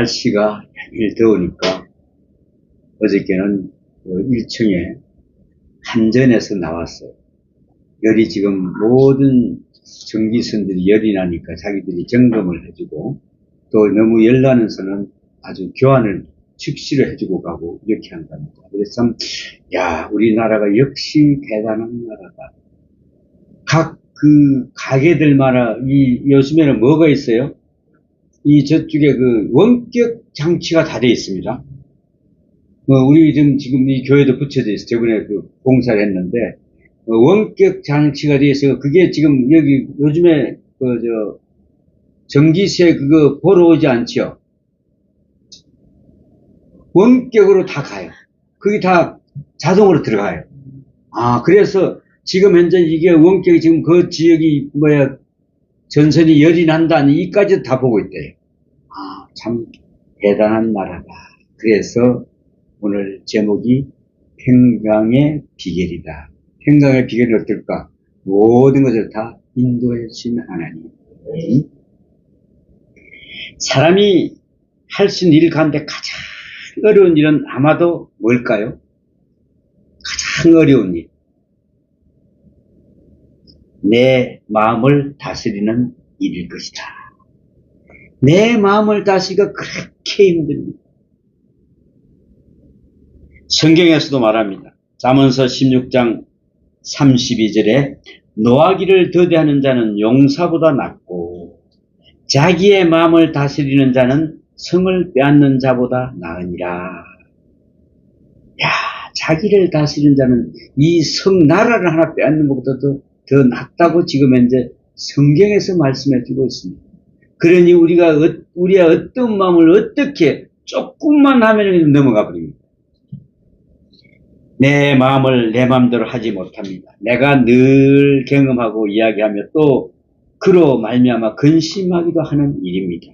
날씨가 매일 더우니까 어저께는 1층에 한전에서 나왔어요. 열이 지금 모든 전기선들이 열이 나니까 자기들이 점검을 해주고 또 너무 열나는 선은 아주 교환을 즉시로 해주고 가고 이렇게 한답니다. 그래서 참, 야, 우리나라가 역시 대단한 나라다. 각 가게들마다 요즘에는 뭐가 있어요? 저쪽에 원격 장치가 다 돼 있습니다. 우리 지금 이 교회도 붙여져 있어요. 저번에 봉사를 했는데, 원격 장치가 돼 있어요. 그게 지금 여기 요즘에 전기세 그거 보러 오지 않죠? 원격으로 다 가요. 그게 다 자동으로 들어가요. 그래서 지금 현재 이게 원격이 지금 그 지역이 전선이 열이 난다니 이까지 다 보고 있대요. 참 대단한 나라다. 그래서 오늘 제목이 평강의 비결이다. 평강의 비결이 어떨까? 모든 것을 다 인도해 주신 하나님. 사람이 할 수 있는 일 가운데 가장 어려운 일은 아마도 뭘까요? 가장 어려운 일. 내 마음을 다스리는 일일 것이다. 내 마음을 다스리기가 그렇게 힘듭니다. 성경에서도 말합니다. 잠언서 16장 32절에 노하기를 더디하는 자는 용사보다 낫고 자기의 마음을 다스리는 자는 성을 빼앗는 자보다 나으니라. 자기를 다스리는 자는 이 성나라를 하나 빼앗는 것보다도 더 낫다고 지금 현재 성경에서 말씀해 주고 있습니다. 그러니 우리의 어떤 마음을 어떻게 조금만 하면 넘어가 버립니다. 내 마음을 내 마음대로 하지 못합니다. 내가 늘 경험하고 이야기하며 또 그로 말미암아 근심하기도 하는 일입니다.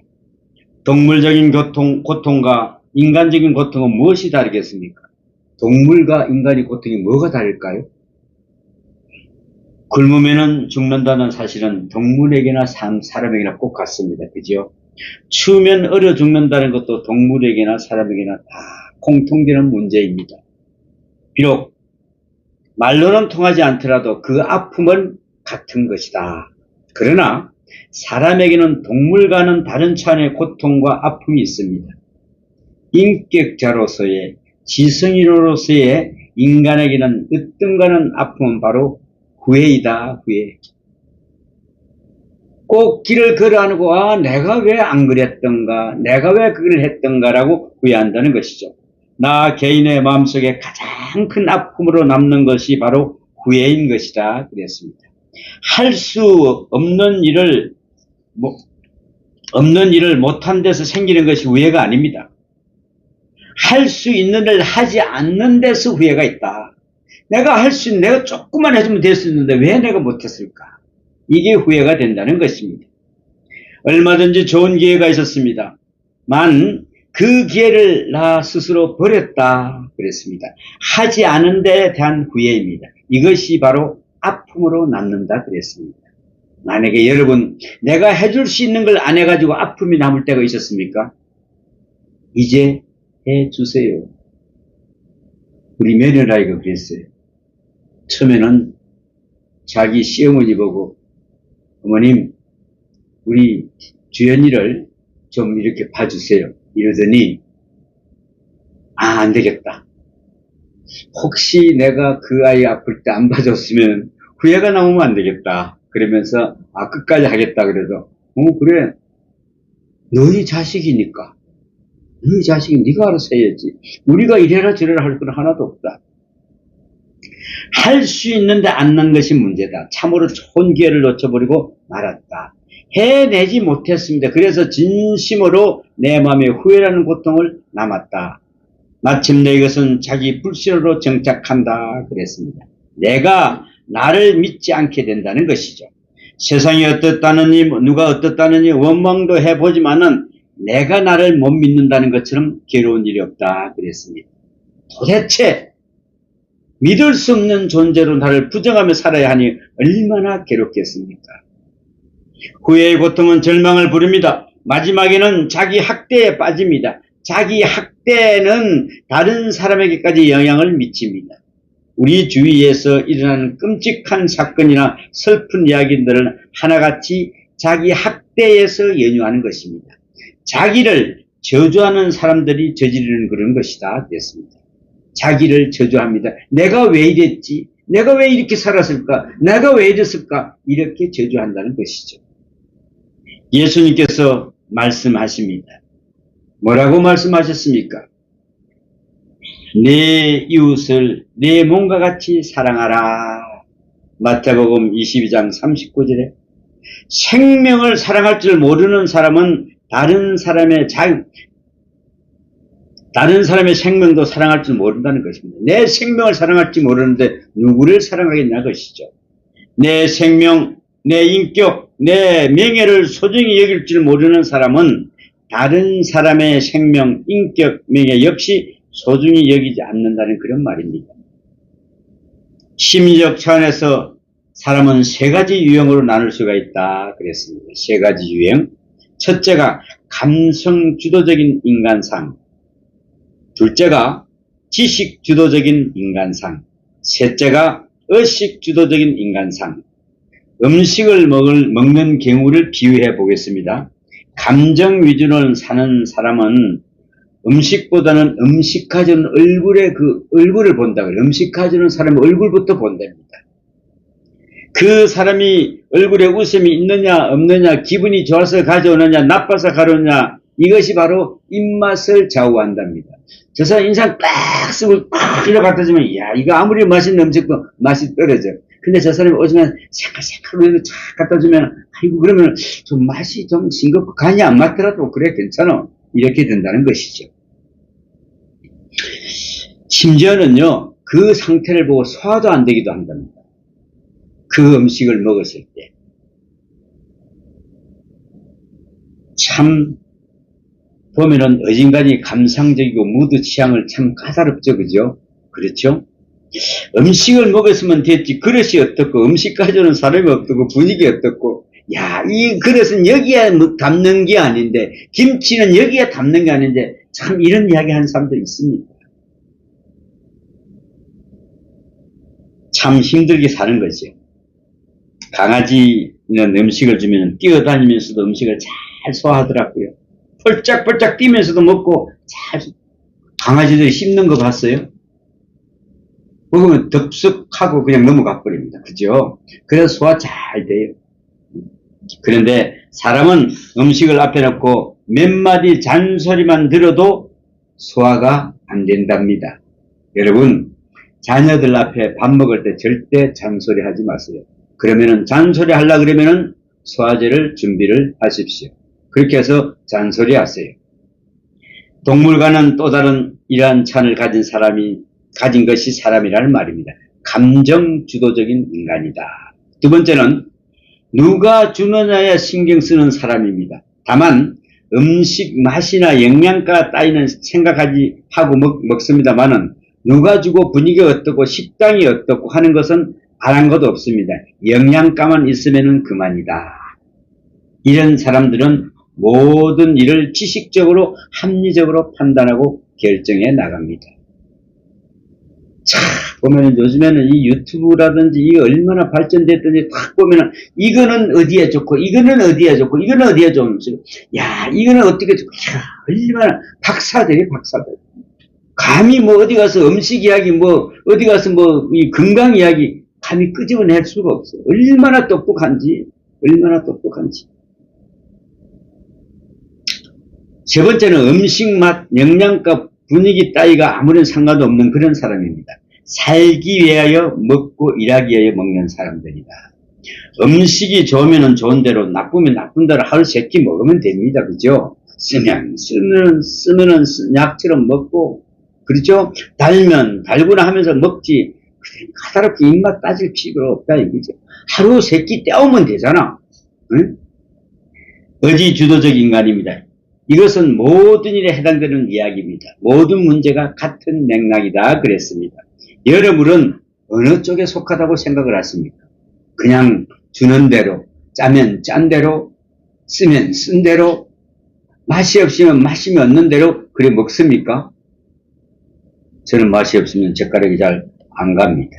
동물적인 고통과 인간적인 고통은 무엇이 다르겠습니까? 동물과 인간의 고통이 뭐가 다를까요? 굶으면 죽는다는 사실은 동물에게나 사람에게나 꼭 같습니다. 그죠? 추우면 얼어 죽는다는 것도 동물에게나 사람에게나 다 공통되는 문제입니다. 비록 말로는 통하지 않더라도 그 아픔은 같은 것이다. 그러나 사람에게는 동물과는 다른 차원의 고통과 아픔이 있습니다. 인격자로서의 지성인으로서의 인간에게는 으뜸가는 아픔은 바로 후회이다. 후회. 꼭 길을 걸어가고 내가 왜 안 그랬던가, 내가 왜 그걸 했던가라고 후회한다는 것이죠. 나 개인의 마음속에 가장 큰 아픔으로 남는 것이 바로 후회인 것이다. 그랬습니다. 할 수 없는 일을 못한 데서 생기는 것이 후회가 아닙니다. 할 수 있는 일을 하지 않는 데서 후회가 있다. 내가 조금만 해주면 됐었는데 왜 내가 못했을까? 이게 후회가 된다는 것입니다. 얼마든지 좋은 기회가 있었습니다. 그 기회를 나 스스로 버렸다. 그랬습니다. 하지 않은 데에 대한 후회입니다. 이것이 바로 아픔으로 남는다. 그랬습니다. 만약에 여러분, 내가 해줄 수 있는 걸 안 해가지고 아픔이 남을 때가 있었습니까? 이제 해주세요. 우리 며느라이가 그랬어요. 처음에는 자기 시어머니 보고 어머님 우리 주연이를 좀 이렇게 봐주세요 이러더니 안 되겠다. 혹시 내가 그 아이 아플 때 안 봐줬으면 후회가 나오면 안 되겠다. 그러면서 끝까지 하겠다. 그래서 그래 너희 자식이니까 너희 자식이 네가 알아서 해야지. 우리가 이래라 저래라 할 건 하나도 없다. 할 수 있는데 안 난 것이 문제다. 참으로 좋은 기회를 놓쳐버리고 말았다. 해내지 못했습니다. 그래서 진심으로 내 마음에 후회라는 고통을 남았다. 마침내 이것은 자기 불신으로 정착한다. 그랬습니다. 내가 나를 믿지 않게 된다는 것이죠. 세상이 어떻다느니 누가 어떻다느니 원망도 해보지만은 내가 나를 못 믿는다는 것처럼 괴로운 일이 없다. 그랬습니다. 도대체 믿을 수 없는 존재로 나를 부정하며 살아야 하니 얼마나 괴롭겠습니까? 후회의 고통은 절망을 부릅니다. 마지막에는 자기 학대에 빠집니다. 자기 학대는 다른 사람에게까지 영향을 미칩니다. 우리 주위에서 일어나는 끔찍한 사건이나 슬픈 이야기들은 하나같이 자기 학대에서 연유하는 것입니다. 자기를 저주하는 사람들이 저지르는 그런 것이다 됐습니다. 자기를 저주합니다. 내가 왜 이랬지? 내가 왜 이렇게 살았을까? 내가 왜 이랬을까? 이렇게 저주한다는 것이죠. 예수님께서 말씀하십니다. 뭐라고 말씀하셨습니까? 내 이웃을 내 몸과 같이 사랑하라. 마태복음 22장 39절에 생명을 사랑할 줄 모르는 사람은 다른 사람의 생명도 사랑할 줄 모른다는 것입니다. 내 생명을 사랑할지 모르는데 누구를 사랑하겠냐 것이죠. 내 생명, 내 인격, 내 명예를 소중히 여길 줄 모르는 사람은 다른 사람의 생명, 인격, 명예 역시 소중히 여기지 않는다는 그런 말입니다. 심리적 차원에서 사람은 세 가지 유형으로 나눌 수가 있다 그랬습니다. 세 가지 유형. 첫째가 감성 주도적인 인간상, 둘째가 지식 주도적인 인간상, 셋째가 의식 주도적인 인간상. 음식을 먹는 경우를 비유해 보겠습니다. 감정 위주로 사는 사람은 음식보다는 음식 가져오는 얼굴을 본다 그래요. 음식 가져오는 사람의 얼굴부터 본답니다. 그 사람이 얼굴에 웃음이 있느냐 없느냐, 기분이 좋아서 가져오느냐 나빠서 가져오느냐, 이것이 바로 입맛을 좌우한답니다. 저 사람 인상 딱 쓰고 딱 이러 갖다 주면 야 이거 아무리 맛있는 음식도 맛이 떨어져. 근데 저 사람이 오시면 색깔색깔로 쫙 갖다 주면 아이고 그러면 좀 맛이 좀 싱겁고 간이 안 맞더라도 그래 괜찮아. 이렇게 된다는 것이죠. 심지어는요 그 상태를 보고 소화도 안 되기도 한답니다. 그 음식을 먹었을 때. 참 보면은 어딘가니 감상적이고 무드 취향을 참 까다롭죠. 그죠? 그렇죠? 음식을 먹었으면 됐지 그릇이 어떻고 음식 가져오는 사람이 어떻고 분위기 어떻고 야, 이 그릇은 여기에 담는 게 아닌데 김치는 여기에 담는 게 아닌데 참 이런 이야기 하는 사람도 있습니다. 참 힘들게 사는 거죠. 강아지는 음식을 주면 뛰어다니면서도 음식을 잘 소화하더라고요. 펄짝펄짝 뛰면서도 먹고 잘 강아지들이 씹는 거 봤어요? 먹으면 덥석하고 그냥 넘어가 버립니다. 그죠? 그래서 소화 잘 돼요. 그런데 사람은 음식을 앞에 놓고 몇 마디 잔소리만 들어도 소화가 안 된답니다. 여러분, 자녀들 앞에 밥 먹을 때 절대 잔소리 하지 마세요. 그러면은 잔소리 하려고 그러면은 소화제를 준비를 하십시오. 그렇게 해서 잔소리 하세요. 동물과는 또 다른 이러한 찬을 가진 것이 사람이라는 말입니다. 감정 주도적인 인간이다. 두 번째는 누가 주느냐에 신경 쓰는 사람입니다. 다만 음식 맛이나 영양가 따위는 생각하지 하고 먹습니다만은 누가 주고 분위기가 어떻고 식당이 어떻고 하는 것은 바란 것도 없습니다. 영양가만 있으면 그만이다. 이런 사람들은 모든 일을 지식적으로 합리적으로 판단하고 결정해 나갑니다. 자, 보면은 요즘에는 이 유튜브라든지 이게 얼마나 발전됐든지 딱 보면은 이거는 어디에 좋고 이거는 어디에 좋고 이거는 어디에 좋은지 야 이거는 어떻게 좋고 야 얼마나 박사들이 감히 뭐 어디 가서 음식 이야기 뭐 어디 가서 뭐 이 건강 이야기 감히 끄집어낼 수가 없어요. 얼마나 똑똑한지. 세 번째는 음식 맛, 영양가, 분위기 따위가 아무런 상관도 없는 그런 사람입니다. 살기 위하여 먹고 일하기 위하여 먹는 사람들이다. 음식이 좋으면 좋은 대로 나쁘면 나쁜 대로 하루 세 끼 먹으면 됩니다. 그죠? 쓰면은 약처럼 먹고 그렇죠? 달면 달구나 하면서 먹지 까다롭게 입맛 따질 필요가 없다 이거죠. 하루 세 끼 때우면 되잖아. 응? 의지 주도적 인간입니다. 이것은 모든 일에 해당되는 이야기입니다. 모든 문제가 같은 맥락이다 그랬습니다. 여러분은 어느 쪽에 속하다고 생각을 하십니까? 그냥 주는 대로, 짜면 짠 대로, 쓰면 쓴 대로, 맛이 없으면 맛이 없는 대로 그래 먹습니까? 저는 맛이 없으면 젓가락이 잘 안 갑니다.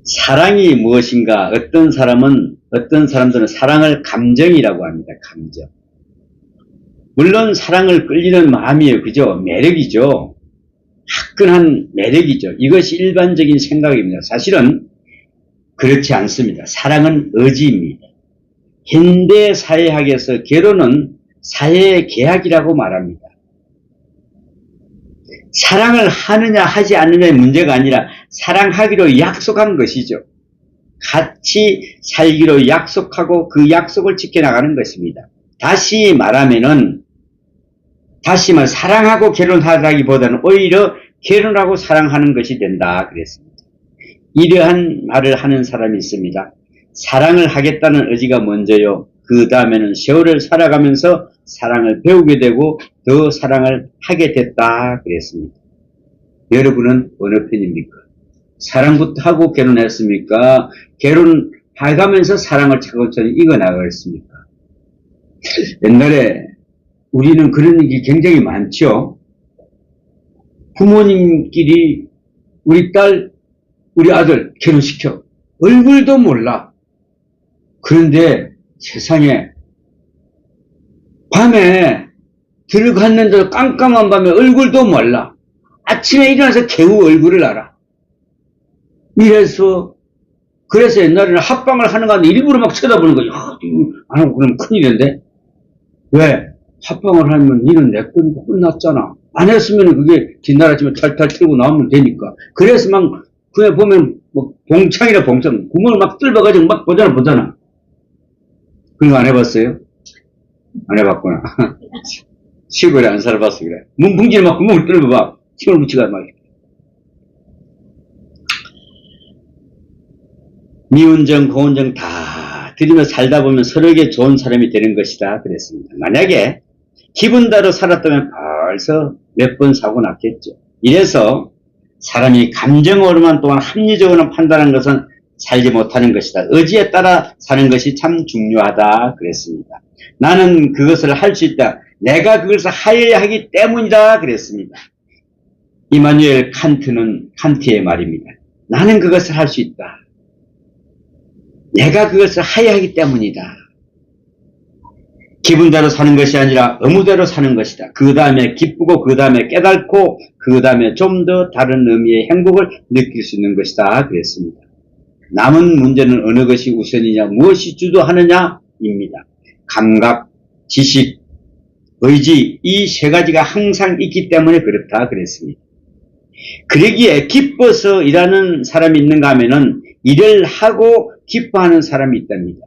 사랑이 무엇인가? 어떤 사람들은 사랑을 감정이라고 합니다. 감정. 물론 사랑을 끌리는 마음이에요. 그죠? 매력이죠. 화끈한 매력이죠. 이것이 일반적인 생각입니다. 사실은 그렇지 않습니다. 사랑은 의지입니다. 현대 사회학에서 결혼은 사회의 계약이라고 말합니다. 사랑을 하느냐 하지 않느냐의 문제가 아니라 사랑하기로 약속한 것이죠. 같이 살기로 약속하고 그 약속을 지켜나가는 것입니다. 다시 말하면 사랑하고 결혼하다기보다는 오히려 결혼하고 사랑하는 것이 된다 그랬습니다. 이러한 말을 하는 사람이 있습니다. 사랑을 하겠다는 의지가 먼저요. 그 다음에는 세월을 살아가면서 사랑을 배우게 되고 더 사랑을 하게 됐다 그랬습니다. 여러분은 어느 편입니까? 사랑부터 하고 결혼했습니까? 결혼해가면서 사랑을 차곡차곡 이어나가겠습니까? 옛날에 우리는 그런 일이 굉장히 많죠. 부모님끼리 우리 딸, 우리 아들 결혼시켜. 얼굴도 몰라. 그런데 세상에 밤에 들어갔는데 깜깜한 밤에 얼굴도 몰라. 아침에 일어나서 겨우 얼굴을 알아. 그래서 옛날에는 합방을 하는 건데 일부러 막 쳐다보는 거죠. 안 하고 그러면 큰일인데. 왜? 합방을 하면 일은 내 거니까 끝났잖아. 안 했으면 그게 뒷날아침에 탈탈 튀고 나오면 되니까. 그래서 막 그냥 보면 뭐 봉창이라 봉창 구멍을 막 뚫어가지고 막 보잖아. 그런 거 안 해봤어요? 안 해봤구나. 시골에 안 살아봤어 그래. 문풍지를 막 구멍을 뚫어봐. 힘을 붙이가 막. 미운정, 고운정 다 들이며 살다 보면 서로에게 좋은 사람이 되는 것이다 그랬습니다. 만약에 기분대로 살았다면 벌써 몇 번 사고 났겠죠. 이래서 사람이 감정으로만 또한 합리적으로 판단하는 것은 살지 못하는 것이다. 의지에 따라 사는 것이 참 중요하다 그랬습니다. 나는 그것을 할 수 있다. 내가 그것을 하여야 하기 때문이다 그랬습니다. 이마누엘 칸트의 말입니다. 나는 그것을 할 수 있다. 내가 그것을 하여야 하기 때문이다. 기분대로 사는 것이 아니라 의무대로 사는 것이다. 그 다음에 기쁘고 그 다음에 깨닫고 그 다음에 좀 더 다른 의미의 행복을 느낄 수 있는 것이다 그랬습니다. 남은 문제는 어느 것이 우선이냐, 무엇이 주도하느냐입니다. 감각, 지식, 의지 이 세 가지가 항상 있기 때문에 그렇다 그랬습니다. 그러기에 기뻐서 일하는 사람이 있는가 하면은 일을 하고 기뻐하는 사람이 있답니다.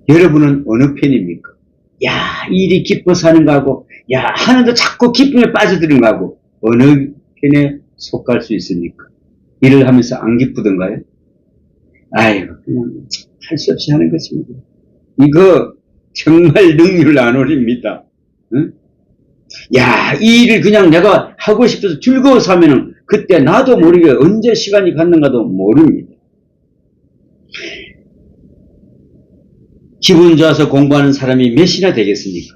여러분은 어느 편입니까? 야, 일이 기뻐서 하는 거하고, 야, 하는데 자꾸 기쁨에 빠져드는 거하고, 어느 편에 속할 수 있습니까? 일을 하면서 안 기쁘던가요? 아이고, 그냥 할 수 없이 하는 것입니다. 이거 정말 능률 안 올립니다. 응? 야, 이 일을 그냥 내가 하고 싶어서 즐거워서 하면은 그때 나도 모르게 언제 시간이 갔는가도 모릅니다. 기분 좋아서 공부하는 사람이 몇이나 되겠습니까?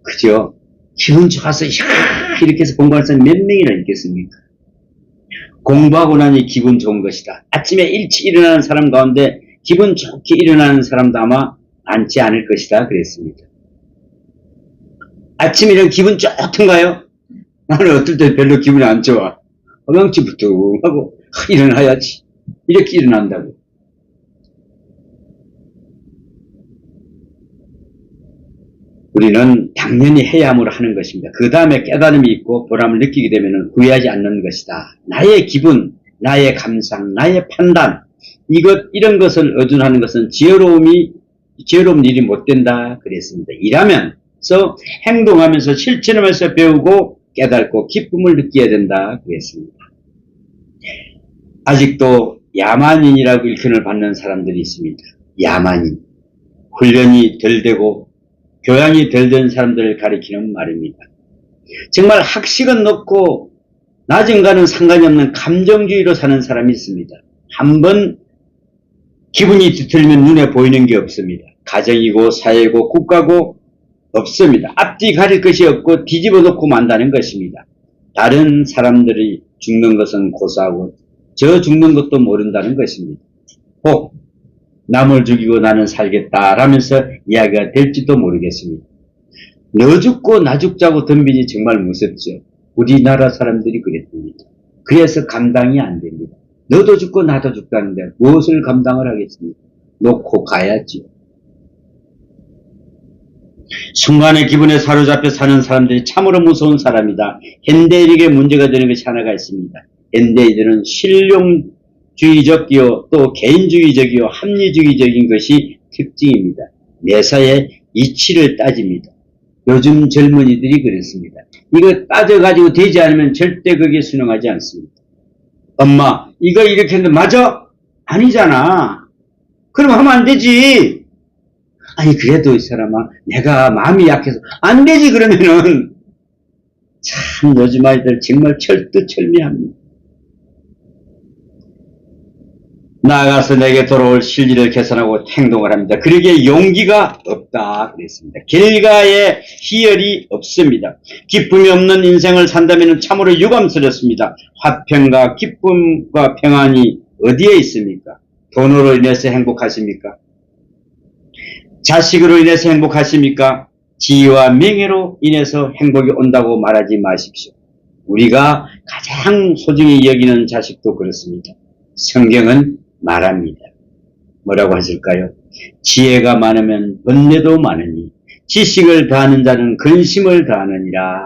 그죠? 기분 좋아서 이렇게 해서 공부하는 사람이 몇 명이나 있겠습니까? 공부하고 나니 기분 좋은 것이다. 아침에 일찍 일어나는 사람 가운데 기분 좋게 일어나는 사람도 아마 많지 않을 것이다 그랬습니다. 아침에 이런 기분 좋던가요? 나는 어떨 때 별로 기분이 안 좋아. 허망치부둥하고 일어나야지. 이렇게 일어난다고. 우리는 당연히 해야함으로 하는 것입니다. 그 다음에 깨달음이 있고 보람을 느끼게 되면 후회하지 않는 것이다. 나의 기분, 나의 감상, 나의 판단, 이런 것을 의존하는 것은 지혜로운 일이 못 된다 그랬습니다. 일하면서 행동하면서 실천하면서 배우고 깨닫고 기쁨을 느껴야 된다 그랬습니다. 아직도 야만인이라고 일컬을 받는 사람들이 있습니다. 야만인. 훈련이 덜 되고 교양이 덜 된 사람들을 가리키는 말입니다. 정말 학식은 높고 낮은가는 상관이 없는 감정주의로 사는 사람이 있습니다. 한번 기분이 뒤틀리면 눈에 보이는 게 없습니다. 가정이고 사회고 국가고 없습니다. 앞뒤 가릴 것이 없고 뒤집어 놓고 만다는 것입니다. 다른 사람들이 죽는 것은 고사하고 저 죽는 것도 모른다는 것입니다. 혹 남을 죽이고 나는 살겠다라면서 이야기가 될지도 모르겠습니다. 너 죽고 나 죽자고 덤비니 정말 무섭죠. 우리나라 사람들이 그랬습니다. 그래서 감당이 안 됩니다. 너도 죽고 나도 죽다는데 무엇을 감당을 하겠습니까? 놓고 가야지요. 순간의 기분에 사로잡혀 사는 사람들이 참으로 무서운 사람이다. 현대인에게 문제가 되는 것이 하나가 있습니다. 현대인들은 실용주의적이요 또 개인주의적이요 합리주의적인 것이 특징입니다. 내사의 이치를 따집니다. 요즘 젊은이들이 그렇습니다. 이거 따져가지고 되지 않으면 절대 거기에 순응하지 않습니다. 엄마 이거 이렇게 했는데 맞아? 아니잖아. 그럼 하면 안 되지. 아니 그래도 이 사람아 내가 마음이 약해서 안 되지 그러면은 참 요즘 아이들 정말 철두철미합니다. 나아가서 내게 돌아올 실리를 계산하고 행동을 합니다. 그러기에 용기가 없다 그랬습니다. 결과에 희열이 없습니다. 기쁨이 없는 인생을 산다면 참으로 유감스럽습니다. 화평과 기쁨과 평안이 어디에 있습니까? 돈으로 인해서 행복하십니까? 자식으로 인해서 행복하십니까? 지위와 명예로 인해서 행복이 온다고 말하지 마십시오. 우리가 가장 소중히 여기는 자식도 그렇습니다. 성경은 말합니다. 뭐라고 하실까요? 지혜가 많으면 번뇌도 많으니 지식을 다하는 자는 근심을 다하느니라.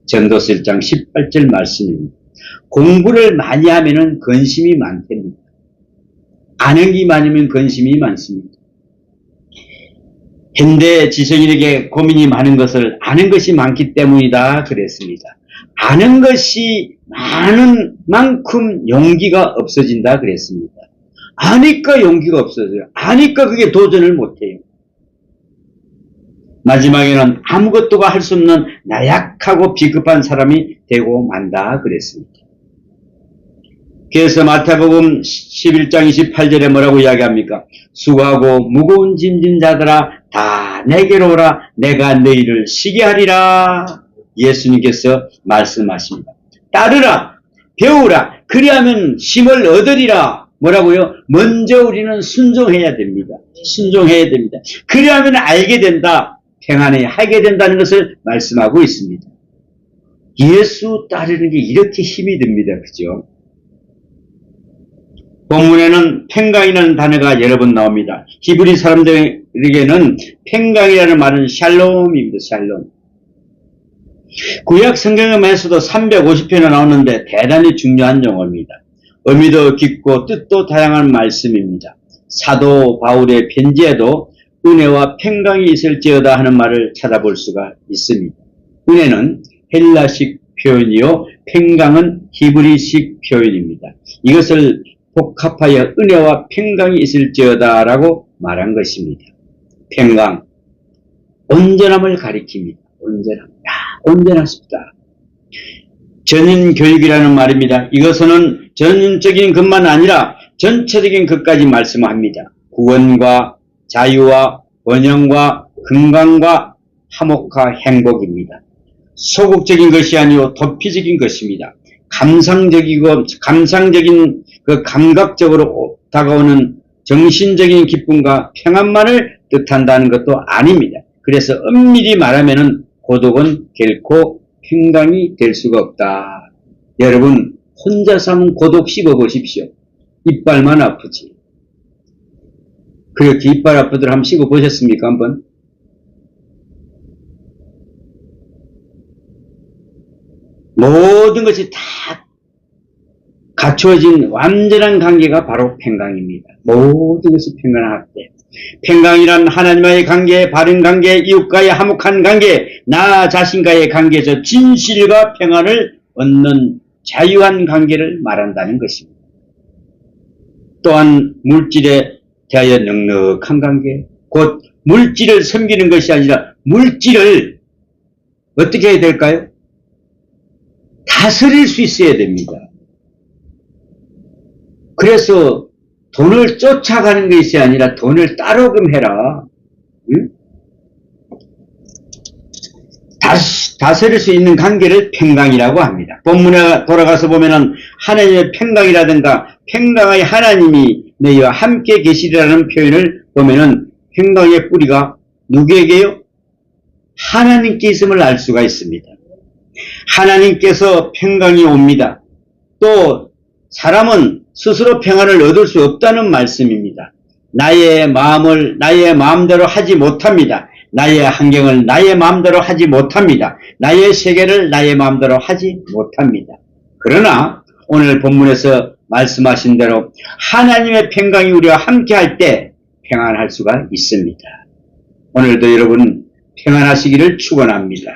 전도서 1장 18절 말씀입니다. 공부를 많이 하면은 근심이 많답니다. 아는 게 많으면 근심이 많습니다. 현대 지성인에게 고민이 많은 것을 아는 것이 많기 때문이다 그랬습니다. 아는 것이 많은 만큼 용기가 없어진다 그랬습니다. 아니까 용기가 없어져요. 아니까 그게 도전을 못해요. 마지막에는 아무것도가 할 수 없는 나약하고 비겁한 사람이 되고 만다 그랬습니다. 그래서 마태복음 11장 28절에 뭐라고 이야기합니까? 수고하고 무거운 짐진 자들아 다 내게로 오라. 내가 너희를 쉬게 하리라. 예수님께서 말씀하십니다. 따르라. 배우라. 그리하면 힘을 얻으리라. 뭐라고요? 먼저 우리는 순종해야 됩니다. 순종해야 됩니다. 그리하면 알게 된다. 평안에 하게 된다는 것을 말씀하고 있습니다. 예수 따르는 게 이렇게 힘이 듭니다. 그죠? 본문에는 평강이라는 단어가 여러 번 나옵니다. 히브리 사람들에게는 평강이라는 말은 샬롬입니다. 샬롬. 구약 성경에서도 350편에 나오는데 대단히 중요한 용어입니다. 의미도 깊고 뜻도 다양한 말씀입니다. 사도 바울의 편지에도 은혜와 평강이 있을지어다 하는 말을 찾아볼 수가 있습니다. 은혜는 헬라식 표현이요 평강은 히브리식 표현입니다. 이것을 복합하여 은혜와 평강이 있을지어다 라고 말한 것입니다. 평강, 온전함을 가리킵니다. 온전함. 온전하십니다. 전인교육이라는 말입니다. 이것은 전인적인 것만 아니라 전체적인 것까지 말씀합니다. 구원과 자유와 번영과 건강과 화목과 행복입니다. 소극적인 것이 아니고 도피적인 것입니다. 감상적인 그 감각적으로 다가오는 정신적인 기쁨과 평안만을 뜻한다는 것도 아닙니다. 그래서 엄밀히 말하면은 고독은 결코 평강이 될 수가 없다. 여러분 혼자서 한번 고독 씹어보십시오. 이빨만 아프지. 그렇게 이빨 아프들 한번 씹어보셨습니까? 한번? 모든 것이 다 갖추어진 완전한 관계가 바로 평강입니다. 모든 것이 평안할 때. 평강이란 하나님과의 관계, 바른 관계, 이웃과의 화목한 관계, 나 자신과의 관계에서 진실과 평안을 얻는 자유한 관계를 말한다는 것입니다. 또한 물질에 대하여 넉넉한 관계, 곧 물질을 섬기는 것이 아니라 물질을 어떻게 해야 될까요? 다스릴 수 있어야 됩니다. 그래서 돈을 쫓아가는 것이 아니라 돈을 따르금해라. 응? 다스릴 수 있는 관계를 평강이라고 합니다. 본문에 돌아가서 보면은 하나님의 평강이라든가 평강의 하나님이 너희와 함께 계시리라는 표현을 보면은 평강의 뿌리가 누구에게요? 하나님께 있음을 알 수가 있습니다. 하나님께서 평강이 옵니다. 또 사람은 스스로 평안을 얻을 수 없다는 말씀입니다. 나의 마음을 나의 마음대로 하지 못합니다. 나의 환경을 나의 마음대로 하지 못합니다. 나의 세계를 나의 마음대로 하지 못합니다. 그러나 오늘 본문에서 말씀하신 대로 하나님의 평강이 우리와 함께 할 때 평안할 수가 있습니다. 오늘도 여러분 평안하시기를 축원합니다.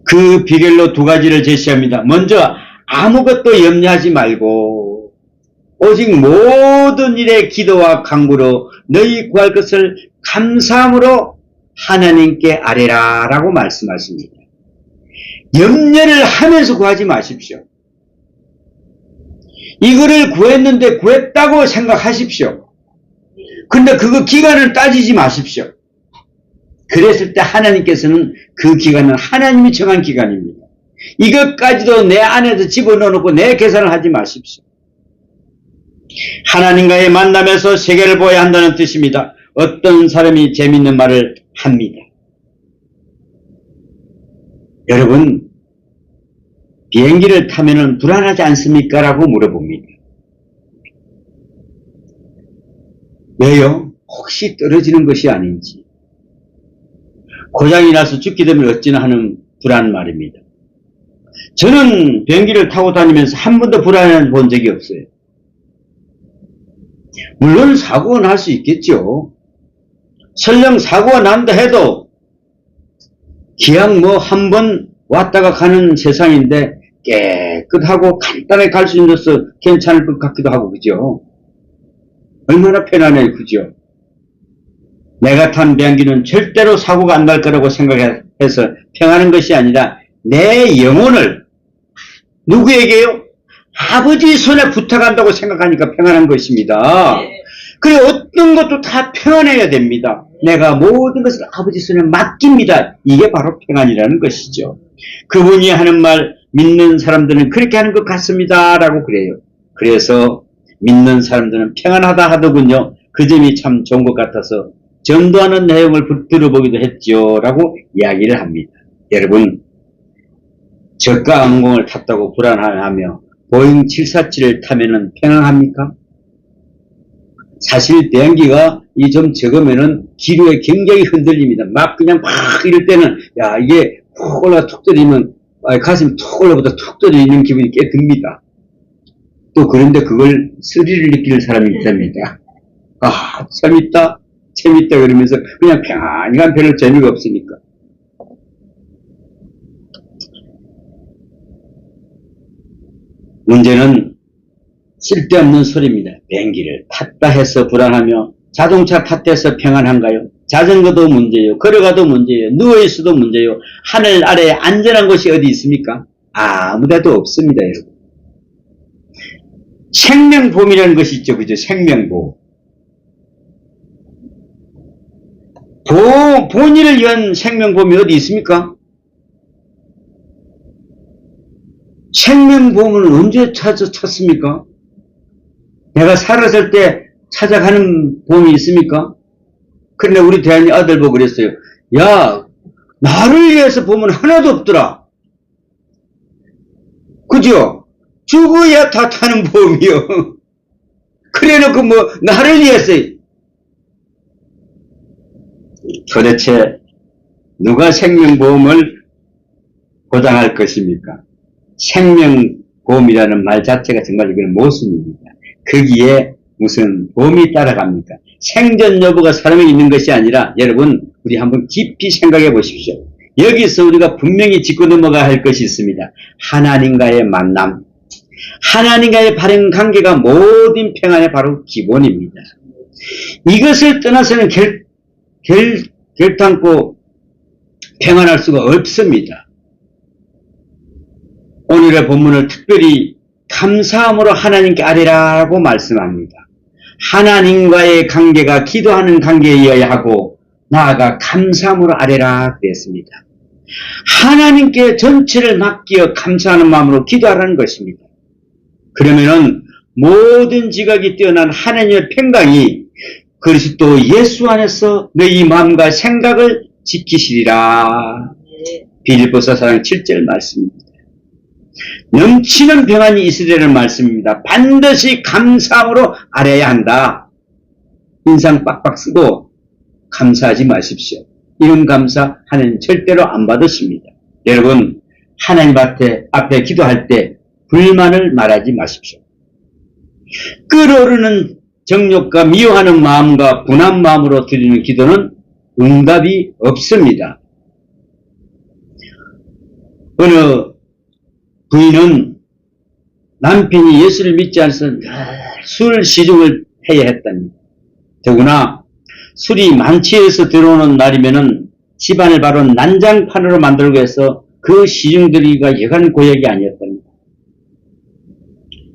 그 비결로 두 가지를 제시합니다. 먼저 아무것도 염려하지 말고 오직 모든 일에 기도와 간구로 너희 구할 것을 감사함으로 하나님께 아뢰라 라고 말씀하십니다. 염려를 하면서 구하지 마십시오. 이거를 구했는데 구했다고 생각하십시오. 근데 그거 기간을 따지지 마십시오. 그랬을 때 하나님께서는 그 기간은 하나님이 정한 기간입니다. 이것까지도 내 안에서 집어넣어놓고 내 계산을 하지 마십시오. 하나님과의 만남에서 세계를 보아야 한다는 뜻입니다. 어떤 사람이 재밌는 말을 합니다. 여러분, 비행기를 타면은 불안하지 않습니까? 라고 물어봅니다. 왜요? 혹시 떨어지는 것이 아닌지. 고장이 나서 죽게 되면 어찌나 하는 불안 말입니다. 저는 비행기를 타고 다니면서 한 번도 불안해 본 적이 없어요. 물론 사고가 날 수 있겠죠. 설령 사고가 난다 해도 기왕 뭐 한 번 왔다가 가는 세상인데 깨끗하고 간단하게 갈 수 있어서 괜찮을 것 같기도 하고, 그죠? 얼마나 편하네요, 그죠? 내가 탄 비행기는 절대로 사고가 안 날 거라고 생각해서 평안한 것이 아니라 내 영혼을 누구에게요? 아버지 손에 부탁한다고 생각하니까 평안한 것입니다. 그래, 어떤 것도 다 평안해야 됩니다. 내가 모든 것을 아버지 손에 맡깁니다. 이게 바로 평안이라는 것이죠. 그분이 하는 말 믿는 사람들은 그렇게 하는 것 같습니다 라고 그래요. 그래서 믿는 사람들은 평안하다 하더군요. 그 점이 참 좋은 것 같아서 전도하는 내용을 들어보기도 했죠 라고 이야기를 합니다. 여러분, 저가 항공을 탔다고 불안하며 보잉 747을 타면은 평안합니까? 사실 비행기가 이 좀 적으면은 기류에 굉장히 흔들립니다. 막 그냥 막 이럴 때는 야 이게 푹 올라 툭 떨어지면 가슴이 툭 올라보다 툭 떨어지는 기분이 꽤 듭니다. 또 그런데 그걸 스릴을 느끼는 사람이 있답니다. 아 재밌다 재밌다 그러면서 그냥 평안히 간 별로 재미가 없으니까. 문제는 쓸데없는 소리입니다. 비행기를 탔다 해서 불안하며 자동차 탔다 해서 평안한가요? 자전거도 문제요. 걸어가도 문제요. 누워있어도 문제요. 하늘 아래에 안전한 곳이 어디 있습니까? 아무데도 없습니다. 여러분. 생명보험이라는 것이 있죠. 그죠? 생명보험. 본인을 위한 생명보험이 어디 있습니까? 생명보험을 언제 찾습니까? 내가 살았을 때 찾아가는 보험이 있습니까? 그런데 우리 대한이 아들 보고 그랬어요. 야, 나를 위해서 보험은 하나도 없더라. 그죠? 죽어야 다 타는 보험이요. 그래 놓고 뭐, 나를 위해서. 도대체, 누가 생명보험을 보장할 것입니까? 생명보험이라는 말 자체가 정말 이건 모순입니다. 거기에 무슨 보험이 따라갑니까? 생전 여부가 사람에 있는 것이 아니라 여러분 우리 한번 깊이 생각해 보십시오. 여기서 우리가 분명히 짚고 넘어가야 할 것이 있습니다. 하나님과의 만남, 하나님과의 바른 관계가 모든 평안의 바로 기본입니다. 이것을 떠나서는 결단코 평안할 수가 없습니다. 오늘의 본문을 특별히 감사함으로 하나님께 아뢰라고 말씀합니다. 하나님과의 관계가 기도하는 관계여야 하고 나아가 감사함으로 아뢰라 그랬습니다. 하나님께 전체를 맡겨 감사하는 마음으로 기도하라는 것입니다. 그러면은 모든 지각이 뛰어난 하나님의 평강이 그리스도 예수 안에서 너희 마음과 생각을 지키시리라. 빌립보서 4장 7절 말씀입니다. 넘치는 평안이 있으리라는 말씀입니다. 반드시 감사함으로 아뢰야 한다. 인상 빡빡 쓰고 감사하지 마십시오. 이런 감사 하나님 절대로 안 받으십니다. 여러분, 하나님 앞에 기도할 때 불만을 말하지 마십시오. 끓어오르는 정욕과 미워하는 마음과 분한 마음으로 드리는 기도는 응답이 없습니다. 어느 부인은 남편이 예수를 믿지 않아서 술 시중을 해야 했답니다. 더구나 술이 만취해서 들어오는 날이면은 집안을 바로 난장판으로 만들고 해서 그 시중들이가 여간 고역이 아니었답니다.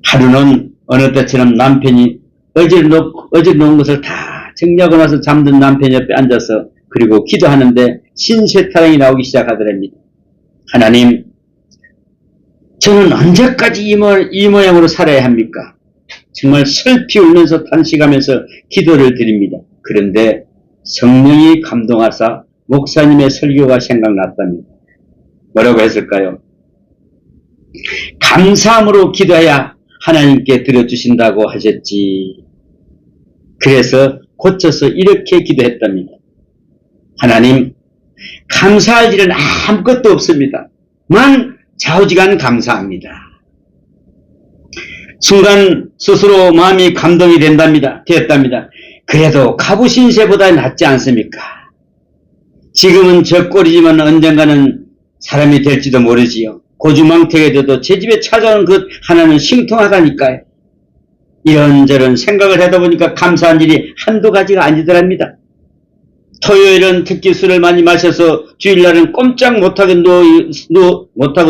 하루는 어느 때처럼 남편이 어제 놓은 것을 다 정리하고 나서 잠든 남편 옆에 앉아서 그리고 기도하는데 신세타령이 나오기 시작하더랍니다. 하나님, 저는 언제까지 이 모양으로 살아야 합니까? 정말 슬피 울면서 탄식하면서 기도를 드립니다. 그런데 성령이 감동하사 목사님의 설교가 생각났답니다. 뭐라고 했을까요? 감사함으로 기도해야 하나님께 드려주신다고 하셨지. 그래서 고쳐서 이렇게 기도했답니다. 하나님, 감사할 일은 아무것도 없습니다. 만 좌우지간 감사합니다. 순간 스스로 마음이 감동이 되었답니다. 그래도 갑우신세보다 낫지 않습니까? 지금은 저 꼴이지만 언젠가는 사람이 될지도 모르지요. 고주망태가 돼도 제 집에 찾아오는 것 하나는 신통하다니까요. 이런저런 생각을 하다 보니까 감사한 일이 한두 가지가 아니더랍니다. 토요일은 특히 술을 많이 마셔서 주일날은 꼼짝 못하고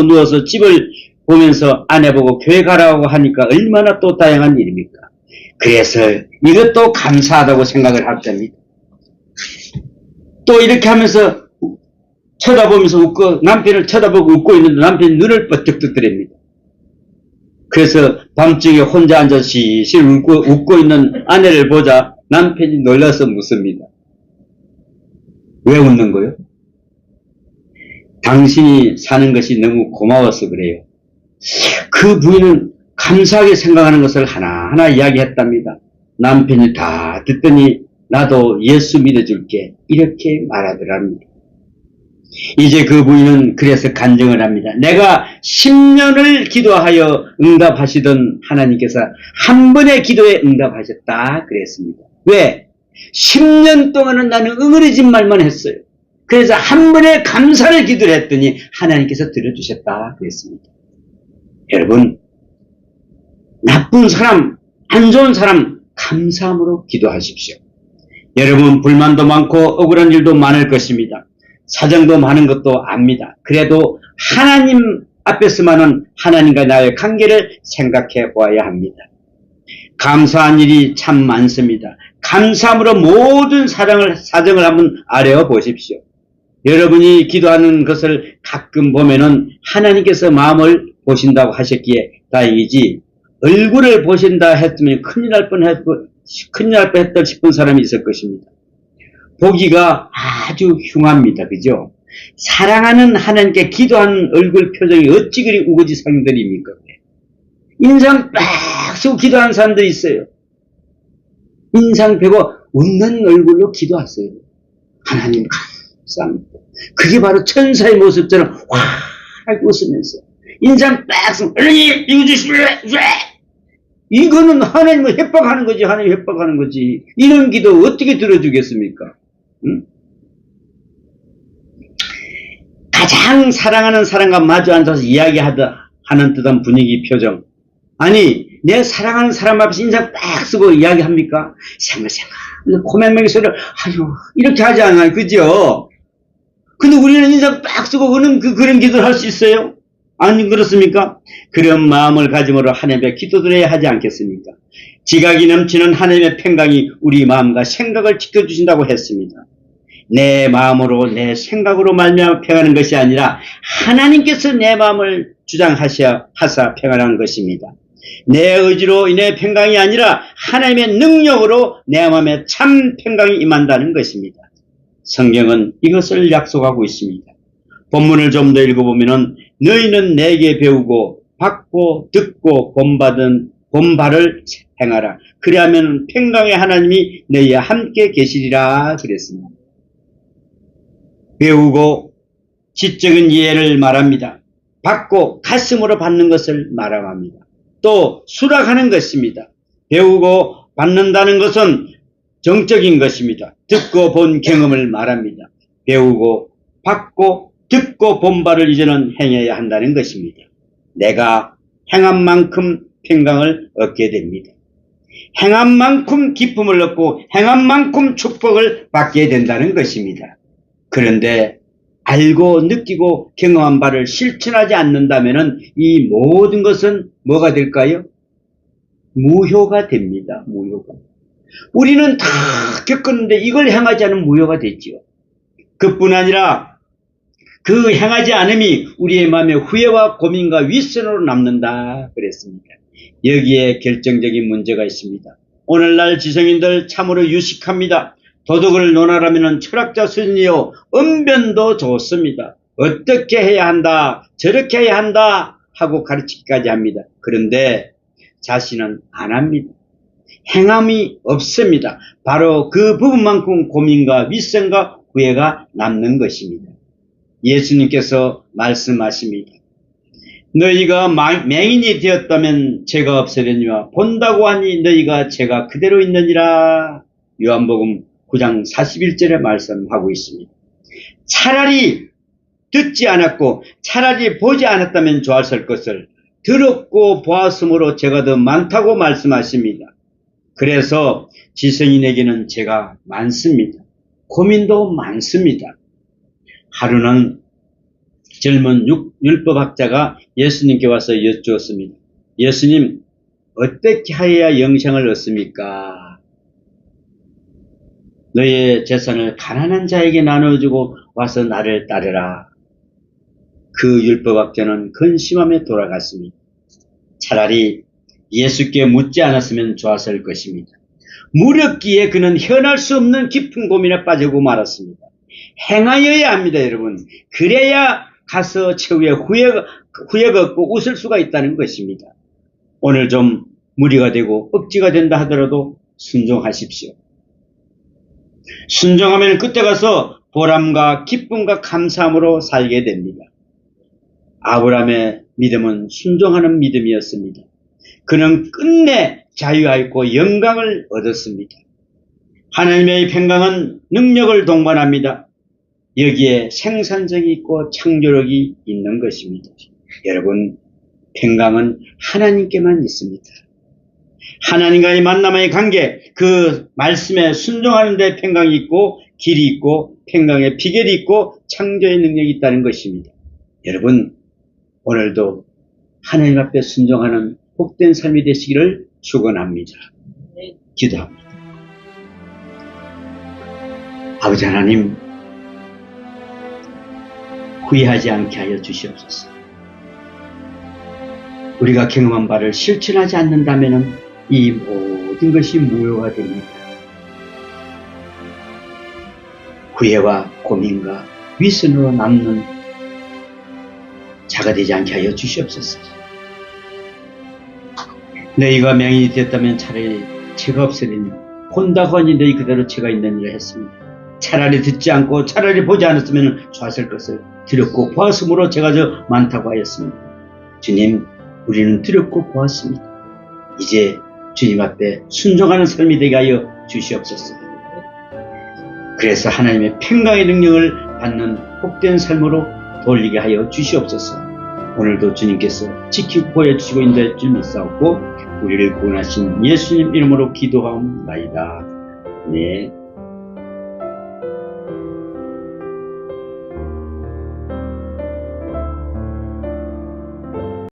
누워서 집을 보면서 아내 보고 교회 가라고 하니까 얼마나 또 다양한 일입니까? 그래서 이것도 감사하다고 생각을 합니다. 또 이렇게 하면서 쳐다보면서 남편을 쳐다보고 웃고 있는데 남편이 눈을 뻗쩍 뜨더랍니다. 그래서 밤중에 혼자 앉아서 실실 웃고 있는 아내를 보자 남편이 놀라서 묻습니다. 왜 웃는 거요? 당신이 사는 것이 너무 고마워서 그래요. 그 부인은 감사하게 생각하는 것을 하나하나 이야기했답니다. 남편이 다 듣더니 나도 예수 믿어줄게 이렇게 말하더랍니다. 이제 그 부인은 그래서 간증을 합니다. 내가 10년을 기도하여 응답하시던 하나님께서 한 번의 기도에 응답하셨다 그랬습니다. 왜? 10년 동안은 나는 응어리진 말만 했어요. 그래서 한 번에 감사를 기도를 했더니 하나님께서 들어주셨다 그랬습니다. 여러분, 나쁜 사람, 안 좋은 사람 감사함으로 기도하십시오. 여러분, 불만도 많고 억울한 일도 많을 것입니다. 사정도 많은 것도 압니다. 그래도 하나님 앞에서만은 하나님과 나의 관계를 생각해 보아야 합니다. 감사한 일이 참 많습니다. 감사함으로 모든 사정을 한번 아뢰어 보십시오. 여러분이 기도하는 것을 가끔 보면은 하나님께서 마음을 보신다고 하셨기에 다행이지, 얼굴을 보신다 했으면 큰일 날 뻔했다 싶은 사람이 있을 것입니다. 보기가 아주 흉합니다. 그죠? 사랑하는 하나님께 기도하는 얼굴 표정이 어찌 그리 우거지 상들입니까? 인상 빡 쓰고 기도하는 사람들이 있어요. 인상 빼고 웃는 얼굴로 기도하세요. 하나님 감사합니다. 그게 바로 천사의 모습처럼 확 웃으면서 인상 빡 쓰고 하나님 이거 주시면 왜? 이거는 하나님을 협박하는 거지. 하나님 협박하는 거지. 이런 기도 어떻게 들어주겠습니까? 응? 가장 사랑하는 사람과 마주 앉아서 이야기하는 듯한 분위기 표정. 아니, 내 사랑하는 사람 앞에서 인상 딱 쓰고 이야기합니까? 생각, 코맹맹이 소리를, 이렇게 하지 않아요. 그죠? 근데 우리는 인상 딱 쓰고 그런 기도를 할 수 있어요? 안 그렇습니까? 그런 마음을 가짐으로 하나님께 기도드려야 하지 않겠습니까? 지각이 넘치는 하나님의 평강이 우리 마음과 생각을 지켜주신다고 했습니다. 내 마음으로 내 생각으로 말미암아 평안한 것이 아니라 하나님께서 내 마음을 주장하사 평안한 것입니다. 내 의지로 인해 평강이 아니라 하나님의 능력으로 내 마음에 참 평강이 임한다는 것입니다. 성경은 이것을 약속하고 있습니다. 본문을 좀 더 읽어보면 너희는 내게 배우고 받고 듣고 본바를 행하라. 그리하면 평강의 하나님이 너희와 함께 계시리라 그랬습니다. 배우고 지적인 이해를 말합니다. 받고 가슴으로 받는 것을 말합니다. 또 수락하는 것입니다. 배우고 받는다는 것은 정적인 것입니다. 듣고 본 경험을 말합니다. 배우고 받고 듣고 본 바를 이제는 행해야 한다는 것입니다. 내가 행한 만큼 평강을 얻게 됩니다. 행한 만큼 기쁨을 얻고 행한 만큼 축복을 받게 된다는 것입니다. 그런데 알고 느끼고 경험한 바를 실천하지 않는다면 이 모든 것은 뭐가 될까요? 무효가 됩니다. 무효가. 우리는 다 겪었는데 이걸 행하지 않으면 무효가 됐지요. 그뿐 아니라 그 행하지 않음이 우리의 마음에 후회와 고민과 윗선으로 남는다 그랬습니다. 여기에 결정적인 문제가 있습니다. 오늘날 지성인들 참으로 유식합니다. 도덕을 논하라면 철학자 수준이요 언변도 좋습니다. 어떻게 해야 한다, 저렇게 해야 한다 하고 가르치기까지 합니다. 그런데 자신은 안 합니다. 행함이 없습니다. 바로 그 부분만큼 고민과 윗선과 후회가 남는 것입니다. 예수님께서 말씀하십니다. 너희가 맹인이 되었다면 죄가 없으려니와 본다고 하니 너희가 죄가 그대로 있느니라. 요한복음 9장 41절에 말씀하고 있습니다. 차라리 듣지 않았고 차라리 보지 않았다면 좋았을 것을 들었고 보았으므로 죄가 더 많다고 말씀하십니다. 그래서 지성인에게는 죄가 많습니다. 고민도 많습니다. 하루는 젊은 율법학자가 예수님께 와서 여쭈었습니다. 예수님, 어떻게 하여야 영생을 얻습니까? 너의 재산을 가난한 자에게 나눠주고 와서 나를 따르라. 그 율법학자는 근심함에 돌아갔습니다. 차라리 예수께 묻지 않았으면 좋았을 것입니다. 무렵기에 그는 현할 수 없는 깊은 고민에 빠지고 말았습니다. 행하여야 합니다, 여러분. 그래야 가서 최후에 후회가 없고 웃을 수가 있다는 것입니다. 오늘 좀 무리가 되고 억지가 된다 하더라도 순종하십시오. 순종하면 그때 가서 보람과 기쁨과 감사함으로 살게 됩니다. 아브라함의 믿음은 순종하는 믿음이었습니다. 그는 끝내 자유하였고 영광을 얻었습니다. 하나님의 평강은 능력을 동반합니다. 여기에 생산성이 있고 창조력이 있는 것입니다. 여러분, 평강은 하나님께만 있습니다. 하나님과의 만남의 관계, 그 말씀에 순종하는 데 평강이 있고 길이 있고 평강의 비결이 있고 창조의 능력이 있다는 것입니다. 여러분, 오늘도 하나님 앞에 순종하는 복된 삶이 되시기를 축원합니다. 기도합니다. 아버지 하나님, 후회하지 않게 하여 주시옵소서. 우리가 경험한 바를 실천하지 않는다면 이 모든 것이 무효가 됩니다. 후회와 고민과 위선으로 남는 자가 되지 않게 하여 주시옵소서. 너희가 맹인이 되었다면 차라리 죄가 없으리니 본다고 하니 너희 그대로 죄가 있느니라 했습니다. 차라리 듣지 않고 차라리 보지 않았으면 좋았을 것을 들었고 보았으므로 죄가 더 많다고 하였습니다. 주님, 우리는 들었고 보았습니다. 이제 주님 앞에 순종하는 삶이 되게 하여 주시옵소서. 그래서 하나님의 평강의 능력을 받는 복된 삶으로 돌리게 하여 주시옵소서. 오늘도 주님께서 지키고 보여주시고 인도해 줄 믿사옵고 우리를 구원하신 예수님 이름으로 기도하옵나이다. 네.